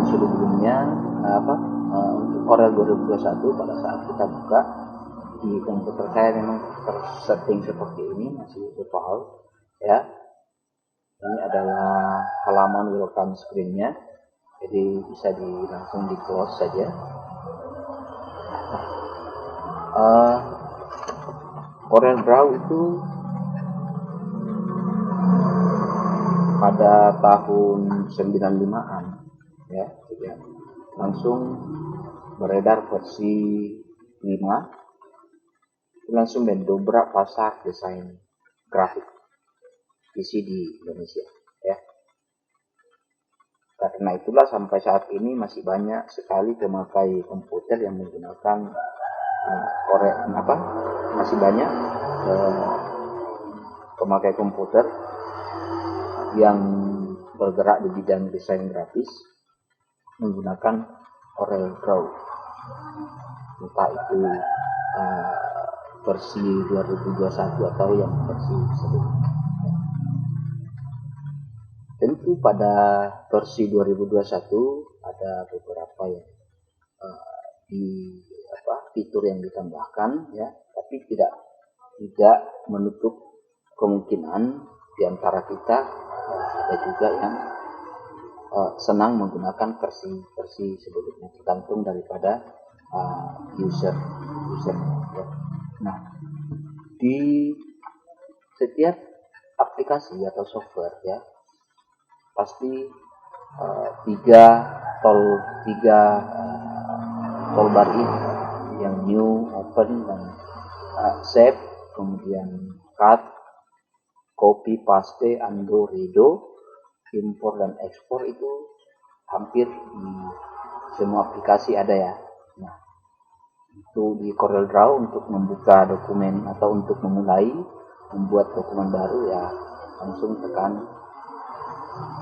sebelumnya untuk Corel 2021 pada saat kita buka di komputer saya memang tersetting seperti ini, masih default ya. Ini adalah halaman welcome screen-nya, jadi bisa langsung di close saja. Corel Draw itu pada tahun 95-an ya, langsung beredar versi 5, langsung mendobrak pasar desain grafik PC di Indonesia ya. Karena itulah sampai saat ini masih banyak sekali pemakai komputer yang menggunakan masih banyak pemakai komputer yang bergerak di bidang desain grafis menggunakan Corel Draw, entah itu versi 2021 atau yang versi sebelumnya. Tentu pada versi 2021 ada beberapa yang fitur yang ditambahkan ya, tapi tidak menutup kemungkinan di antara kita ada juga yang senang menggunakan versi sebelumnya, tergantung daripada user ya. Nah, di setiap aplikasi atau software ya pasti tiga toolbar ini yang new, open, dan save, kemudian cut, copy, paste, undo, redo, import dan ekspor itu hampir di semua aplikasi ada ya. Nah, itu di Corel Draw untuk membuka dokumen atau untuk memulai membuat dokumen baru ya langsung tekan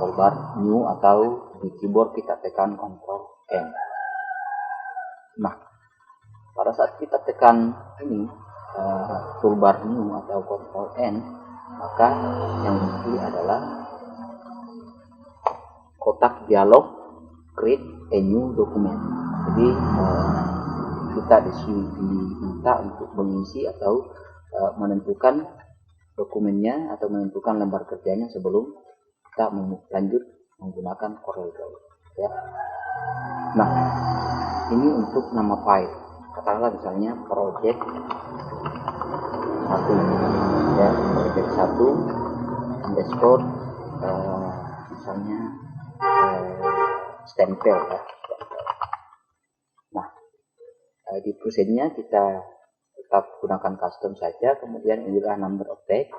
toolbar new, atau di keyboard kita tekan Ctrl N. Nah, pada saat kita tekan ini toolbar new atau Ctrl N, maka yang muncul adalah kotak dialog create a new document. Jadi kita diminta untuk mengisi atau menentukan dokumennya atau menentukan lembar kerjanya sebelum kita lanjut menggunakan Corel Draw ya. Nah, ini untuk nama file, katakanlah misalnya project 1 ya, project 1 underscore misalnya stempel ya. Nah, di prosesnya kita tetap gunakan custom saja, kemudian inilah number of page,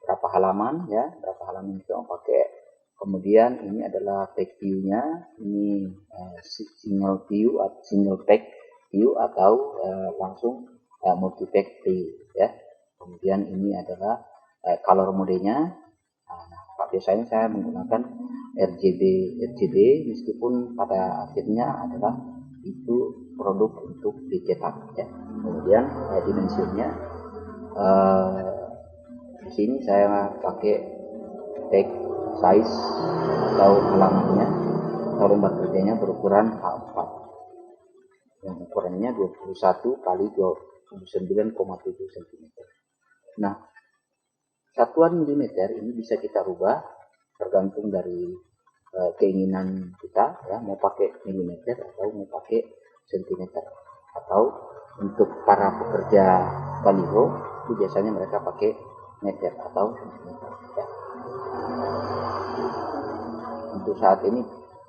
berapa halaman ya, berapa halaman kita mau pakai. Kemudian ini adalah page view-nya, ini single page view atau langsung multi page view ya. Kemudian ini adalah color mode-nya. Nah, biasanya saya menggunakan RGB meskipun pada akhirnya adalah itu produk untuk dicetak ya. Kemudian dimensinya di sini saya pakai tag size atau halamannya atau lembar kerjanya berukuran A4 yang ukurannya 21 kali 29,7 cm. Nah, satuan milimeter ini bisa kita rubah tergantung dari keinginan kita ya, mau pakai milimeter atau mau pakai sentimeter. Atau untuk para pekerja baliho itu biasanya mereka pakai meter atau sentimeter ya. Untuk saat ini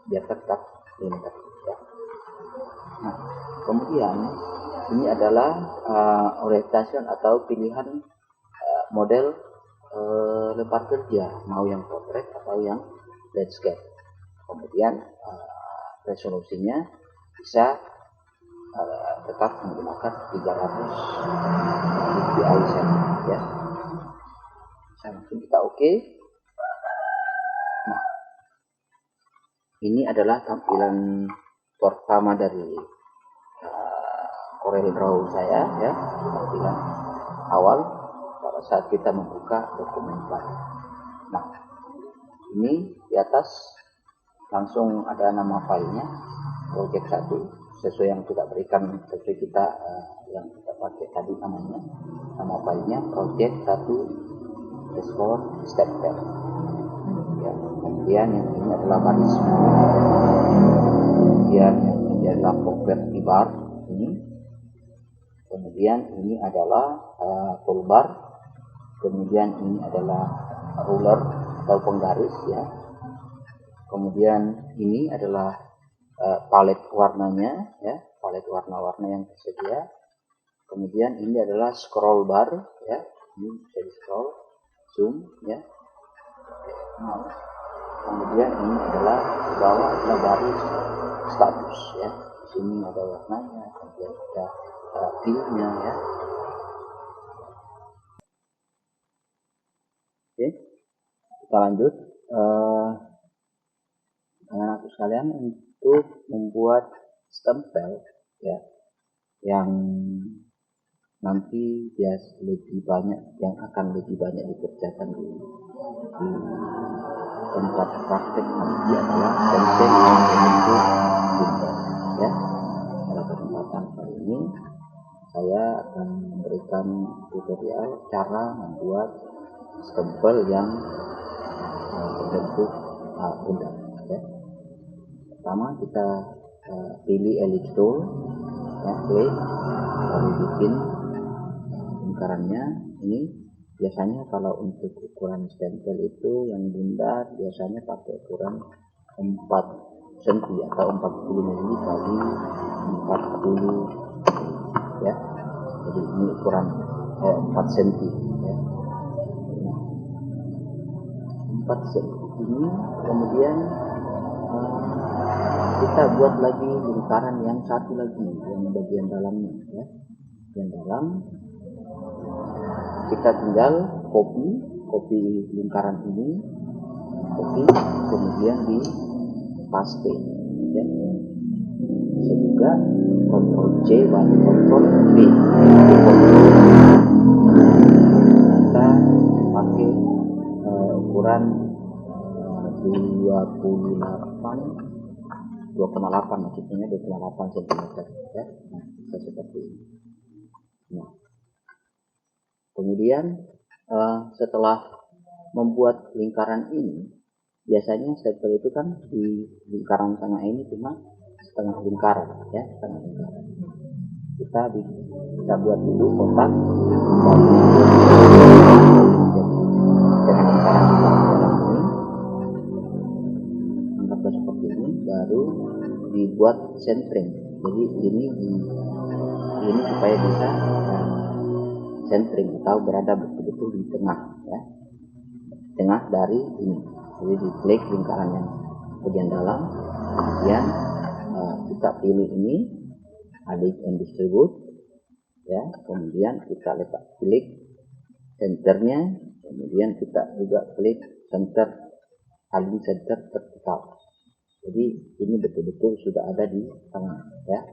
biar tetap milimeter ya. Nah, kemudian ini adalah orientation atau pilihan model lembar kerja, mau yang portrait atau yang landscape. Kemudian resolusinya bisa tetap menggunakan 300 dpi saja ya. Langsung kita oke. Nah, ini adalah tampilan pertama dari Corel Draw saya ya, tampilan awal pada saat kita membuka dokumen baru. Nah, ini di atas langsung ada nama filenya project 1 sesuai yang kita berikan, sesuai kita yang kita pakai tadi namanya, nama filenya project 1 step-step ya. Kemudian yang ini adalah baris, kemudian yang ini adalah property bar ini, kemudian ini adalah toolbar, kemudian ini adalah ruler atau penggaris ya, kemudian ini adalah palet warnanya ya, palet warna-warna yang tersedia, kemudian ini adalah scroll bar ya, ini bisa di scroll zoom ya. Kemudian ini adalah di bawah adalah baris status ya, di sini ada warnanya, kemudian ada filenya ya. Oke, kita lanjut anak-anak sekalian untuk membuat stempel ya, yang nanti lebih banyak, yang akan lebih banyak dikerjakan di tempat praktek nanti adalah stempel yang berbentuk bintang ya. Pada kesempatan kali ini saya akan memberikan tutorial cara membuat stempel yang berbentuk bintang ya. Pertama kita pilih ellipse tool ya, klik, lalu bikin lingkarannya. Ini biasanya kalau untuk ukuran stempel itu yang bundar biasanya pakai ukuran 4 cm atau 40 mm kali 40 ya, jadi ini ukuran 4 cm ya. Nah, 4 cm ini kemudian kita buat lagi lingkaran yang satu lagi, yang bagian dalamnya ya, bagian dalam. Kita tinggal copy lingkaran ini, copy, kemudian di paste ya. Bisa juga Ctrl C dan Ctrl V. Kita pakai ukuran 2,8 maksudnya 28 cm ya. Nah, bisa seperti ini. Nah, kemudian setelah membuat lingkaran ini, biasanya stempel itu kan di lingkaran tengah ini cuma setengah lingkaran ya, setengah lingkaran. Kita buat dulu kotak setengah lingkaran dalam ini, anggaplah seperti ini, baru dibuat centering. Jadi ini supaya bisa centering atau berada betul-betul di tengah ya, tengah dari ini. Jadi diklik lingkaran yang bagian dalam, kemudian kita pilih ini, align and distribute ya, kemudian kita klik centernya, kemudian kita juga klik center, align center vertikal. Jadi ini betul-betul sudah ada di tengah ya.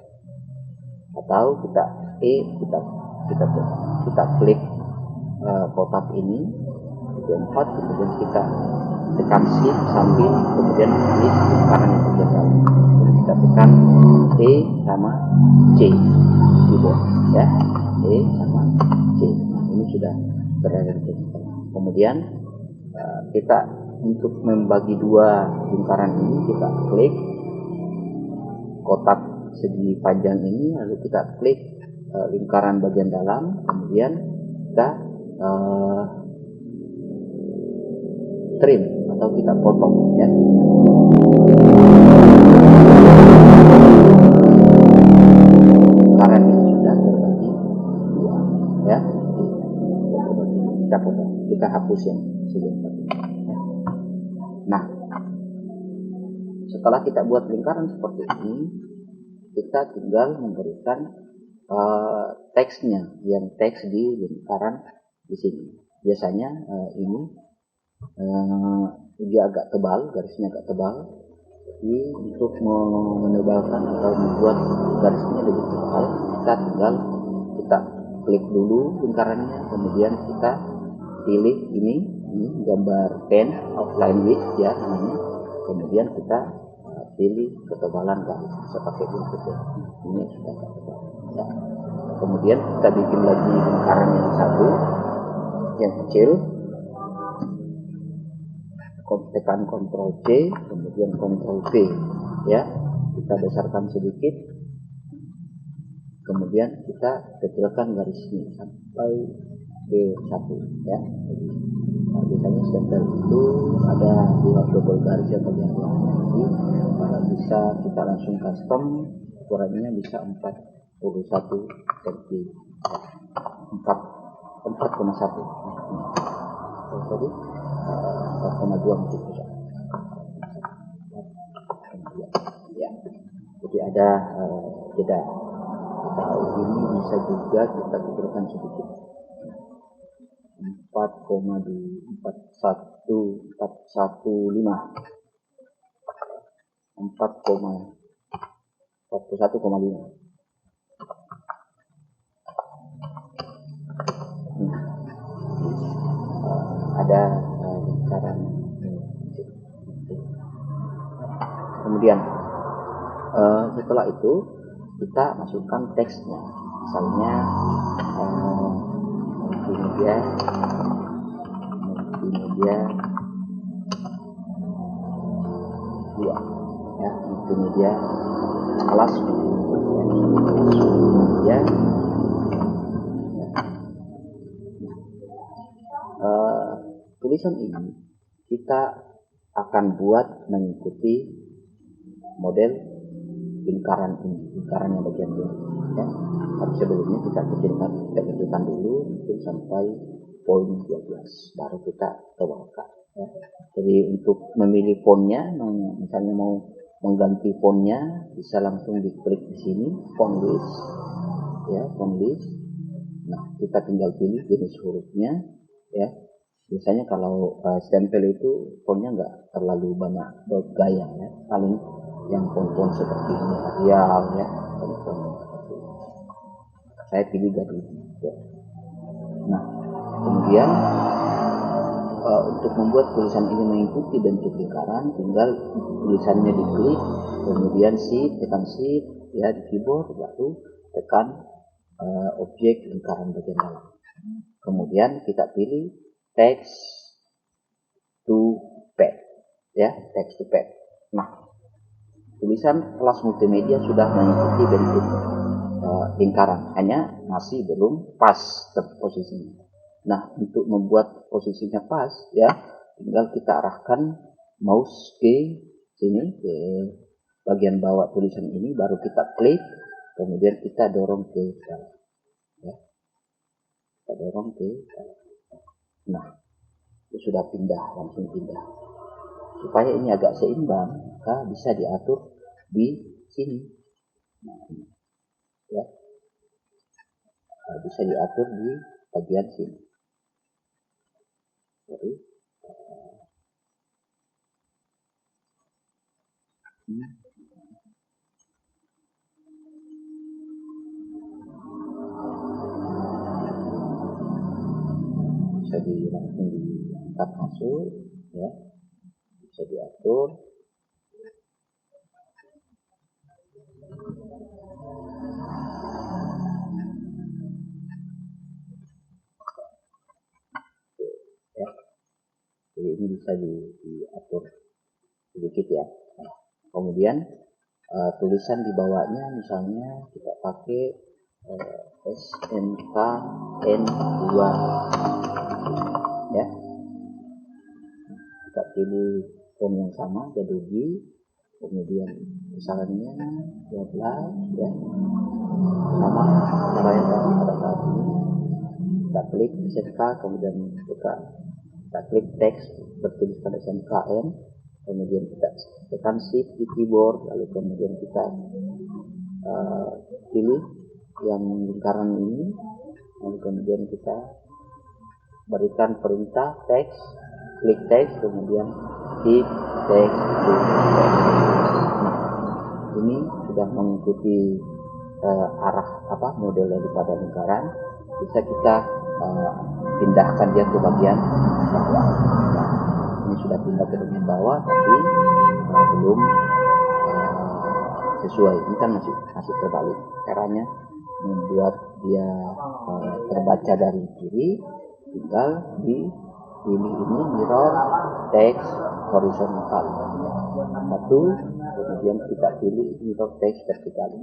Atau kita klik kotak ini keempat, kemudian kita tekan shift sambil kemudian klik lingkaran yang terjal. Kita tekan E sama C gitu ya, E sama C. Nah, ini sudah berada di tengah. Kemudian kita untuk membagi dua lingkaran ini, kita klik kotak segi panjang ini, lalu kita klik lingkaran bagian dalam, kemudian kita trim atau kita potong ya. Lingkaran ini sudah terbagi dua ya, kita potong, kita hapus yang sebelumnya ya. Nah, setelah kita buat lingkaran seperti ini, kita tinggal memberikan teksnya, yang teks di lingkaran di sini. Biasanya ini dia agak tebal, garisnya agak tebal. Jadi untuk menebalkan atau membuat garisnya lebih tebal, kita tinggal kita klik dulu lingkarannya, kemudian kita pilih ini gambar pen outline width ya namanya. kemudian kita pilih ketebalan garis, bisa pakai buntut ya. Ini sudah tebal ya. Kemudian kita bikin lagi lingkaran yang satu yang kecil, tekan Ctrl C, kemudian Ctrl V ya, kita besarkan sedikit, kemudian kita kecilkan garis ini sampai B1 ya. Nah, biasanya stempel itu ada 2 double garis yang bagian bawahnya. Jadi kalau bisa kita langsung custom, ukurannya bisa 41 cm, 4,1. Jadi 4,2 mungkin bisa. Ya. Jadi ada jeda. Kalau ini bisa juga kita kecilkan sedikit. 4,2 ada lingkaran. Kemudian setelah itu kita masukkan teksnya, misalnya multimedia dua ya, multimedia kelas multimedia. Tulisan ini kita akan buat mengikuti model lingkaran ini, lingkaran yang bagian bawah ya. Tapi sebelumnya kita kecilkan dulu mungkin sampai poin 12, baru kita tebalkan ya. Jadi untuk memilih fontnya, misalnya mau mengganti fontnya, bisa langsung diklik di sini font list ya, font list. Nah, kita tinggal pilih jenis hurufnya ya. Biasanya kalau stempel itu fontnya nggak terlalu banyak bergaya ya, paling yang font-font seperti ini Arial ya, font seperti ini. Saya pilih garis ya. Nah, kemudian untuk membuat tulisan ini mengikuti bentuk lingkaran, tinggal tulisannya diklik, kemudian shift, tekan shift ya di keyboard, baru tekan objek lingkaran bagian dalam. Kemudian kita pilih text to pad ya, text to pad. Nah, tulisan kelas multimedia sudah mengikuti bentuk lingkaran, hanya masih belum pas posisinya. Nah, untuk membuat posisinya pas ya, tinggal kita arahkan mouse ke sini, ke bagian bawah tulisan ini, baru kita klik, kemudian kita dorong ke dalam ya. Kita dorong ke dalam. Nah, itu sudah pindah, langsung pindah. Supaya ini agak seimbang, maka bisa diatur di sini. Nah, ini ya, bisa diatur di bagian sini. Jadi bisa langsung diangkat masuk ya, bisa diatur. Ya. Jadi ini bisa diatur sedikit ya. Nah, kemudian tulisan di bawahnya misalnya kita pakai SMKN2 ya. Kita pilih font yang sama, Gadogi, kemudian misalnya 12 ya, sama cara yang tadi pada saat ini. Kita klik SMK, kemudian kita klik teks bertuliskan SMKN, kemudian kita tekan shift di keyboard, lalu kemudian kita pilih yang lingkaran ini, lalu kemudian kita berikan perintah teks, klik teks, kemudian shift teks. Nah, ini sudah mengikuti arah model daripada lingkaran. Bisa kita pindahkan dia ke bagian bawah. Nah, ini sudah pindah ke bagian bawah, tapi belum sesuai. Ini kan masih terbalik. Caranya membuat dia terbaca dari kiri, tinggal dipilih ini mirror text horizontal satu, kemudian kita pilih mirror text vertikal 2.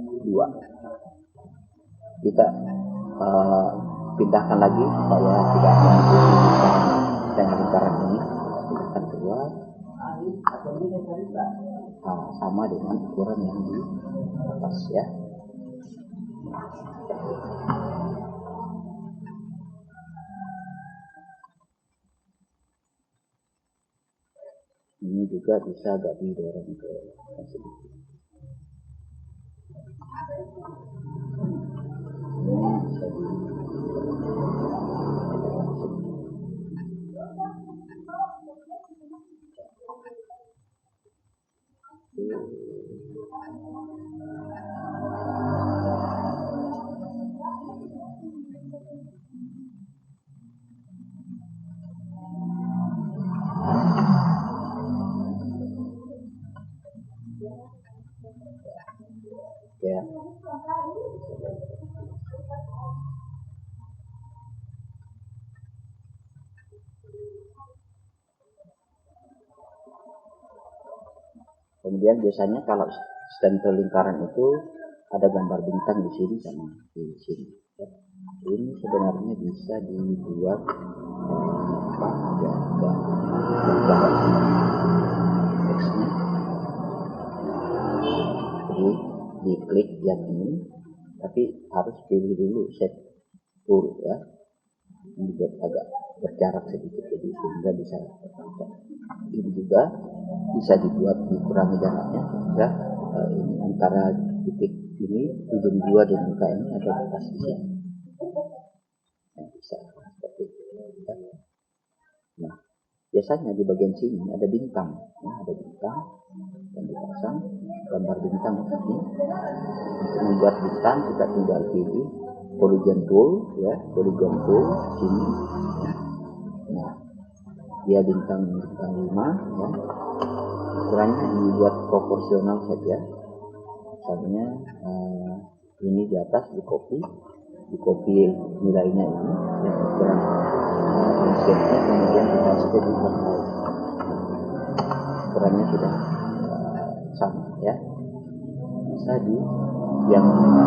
Kita pindahkan lagi supaya tidak mengikuti dengan lingkaran ini. Pindahkan keluar, sama dengan ukuran yang di atas ya. Ini juga bisa agak didorong ke sedikit. Ini bisa ya. Kemudian biasanya kalau stempel lingkaran itu ada gambar bintang di sini sama di sini. Ini sebenarnya bisa dibuat teksnya. Jadi diklik yang ini, tapi harus pilih dulu set tool ya. Ini agak berjarak sedikit jadi sehingga bisa terbaca. Ini juga bisa dibuat dikurangi jaraknya ya. Ini antara titik ini ujung 2 dan muka ini ada batas di sini. Bisa seperti itu. Ya. Nah, biasanya di bagian sini ada bintang, ya, ada bintang yang dipasang gambar bintang ini. Untuk membuat bintang kita tinggal pilih polygon tool ya, polygon tool sini. Nah, dia bintang 5 ya. Ukurannya dibuat proporsional saja. Misalnya ini di atas di copy nilainya ini yang ukuran insert-nya, kemudian kita paste di bawah. Ukurannya sudah sama ya. Bisa di yang ini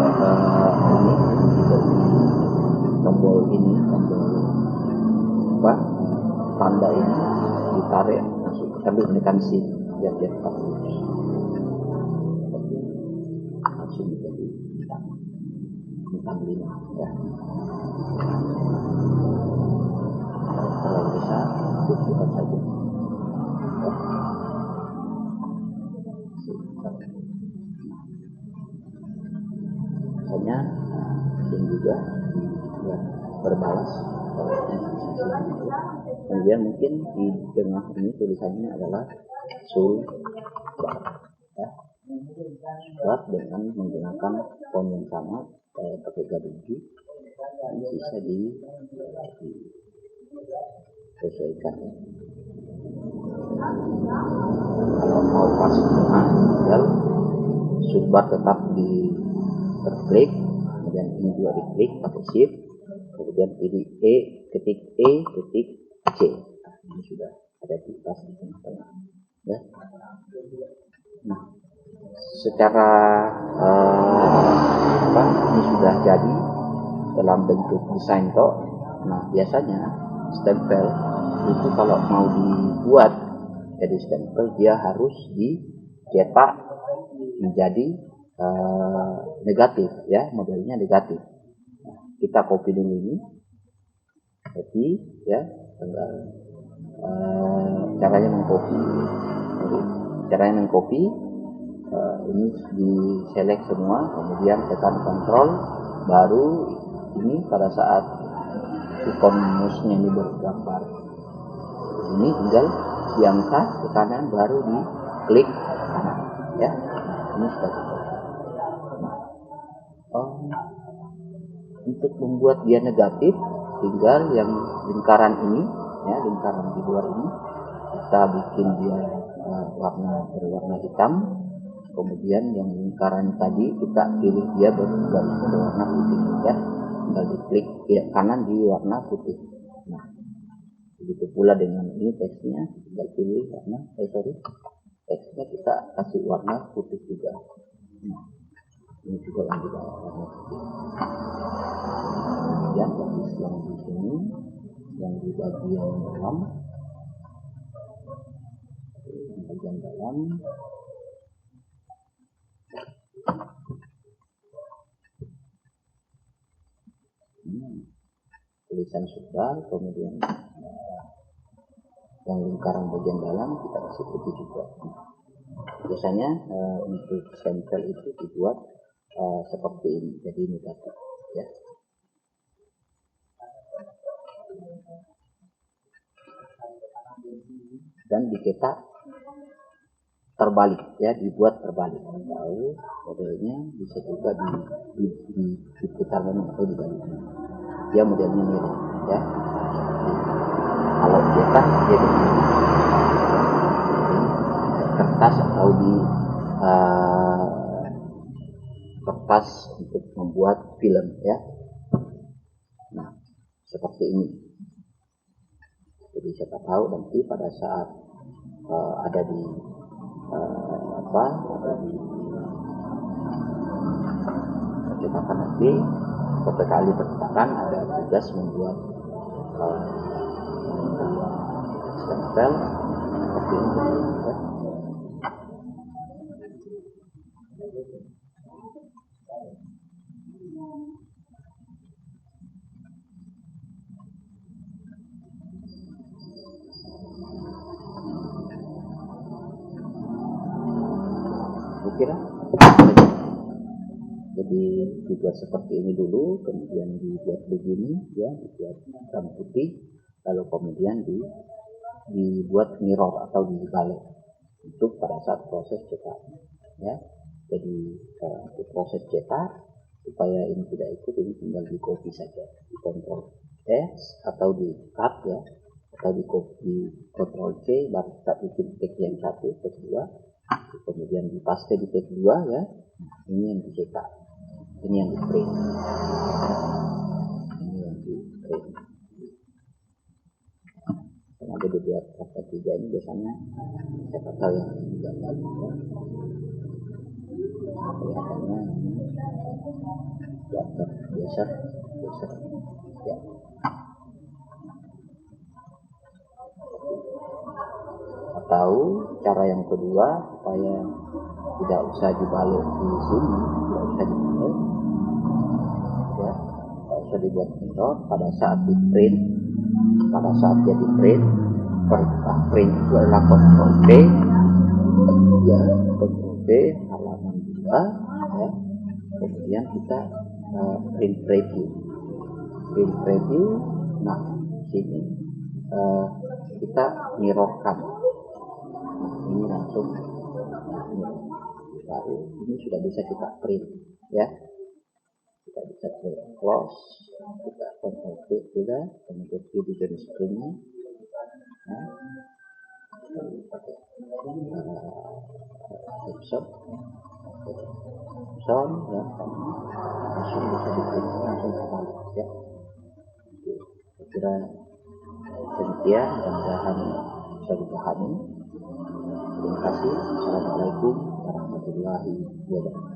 tombol tanda ini ditarik masuk, sambil menekan shift biar dia tetap lurus. Langsung menjadi bintang 5 ya. Kalau bisa bukan saja. Misalnya ini juga ya, berbalas. Kemudian mungkin di tengah ini tulisannya adalah sul ya. Buat dengan menggunakan font yang sama pakai gadugi ini bisa disesuaikan ya. Kalau mau pas tinggal subbar tetap di terklik, kemudian ini juga diklik pakai shift, kemudian pilih ketik C. Nah, ini sudah ada di pas di tengah-tengah ya. Nah, secara ini sudah jadi dalam bentuk desain toh. Nah, biasanya stempel itu kalau mau dibuat jadi stempel dia harus dicetak menjadi negatif ya, modelnya negatif. Nah, kita copy dulu ini, copy ya, tinggal caranya mengcopy ini di select semua, kemudian tekan kontrol, baru ini pada saat ikon mouse-nya ini bergambar ini tinggal diangkat ke kanan, baru di klik kanan ya. Ini seperti itu. Untuk membuat dia negatif, tinggal yang lingkaran ini ya, lingkaran di luar ini kita bikin dia berwarna hitam. Kemudian yang lingkaran tadi kita pilih dia garisnya berwarna putih ya, tinggal diklik kanan di warna putih. Nah, begitu pula dengan ini teksnya, tinggal pilih warna teksnya kita kasih warna putih juga. Nah, ini juga yang di bawah warna putih. Kemudian posisi yang di sini, yang di bagian dalam, tulisan sudah, kemudian yang lingkaran bagian dalam kita kasih putih juga. Biasanya untuk stempel itu dibuat seperti ini, jadi ini tadi ya. Dan diketak terbalik ya, dibuat terbalik. Tahu modelnya bisa juga diputar atau dibalik. Dia modelnya mirip ya. Kalau cetak jadi kertas atau di kertas untuk membuat film ya. Nah, seperti ini. Jadi siapa tahu nanti pada saat ada di percetakan nanti, kali percetakan ada tugas membuat stempel seperti ini ya. Kira jadi dibuat seperti ini dulu, kemudian dibuat begini ya, dibuat hitam putih, lalu kemudian dibuat mirror atau dibalik untuk pada saat proses cetak ya. Jadi untuk proses cetak supaya ini tidak ikut, ini tinggal di copy saja, di Ctrl S atau di cut ya, atau di Ctrl C, baru kita bikin teks yang satu, teks dua, kemudian dipaste di teks 2 ya. Ini yang dicetak, ini yang di print, ini yang di print. Sengaja dibuat kata 3 ini biasanya siapa tahu yang gambar ya. Kelihatannya gambar biasa ya. Atau cara yang kedua, supaya tidak usah dibalik di sini, tidak usah dibalik ya, tidak usah dibuat mirror. Pada saat di print, pada saat jadi print, perintah print itu adalah Ctrl B ya, Ctrl B halaman 2 ya. Kemudian kita print preview. Nah, sini kita mirrorkan. Ini langsung baru ini sudah bisa kita print ya, kita bisa print close, kita Ctrl V juga, kemudian di jenis printnya nah, pakai Epson ya, langsung bisa di print langsung terbalik ya. Saya kira demikian, mudah-mudahan bisa dipahami. Terima kasih. Assalamualaikum warahmatullahi wabarakatuh.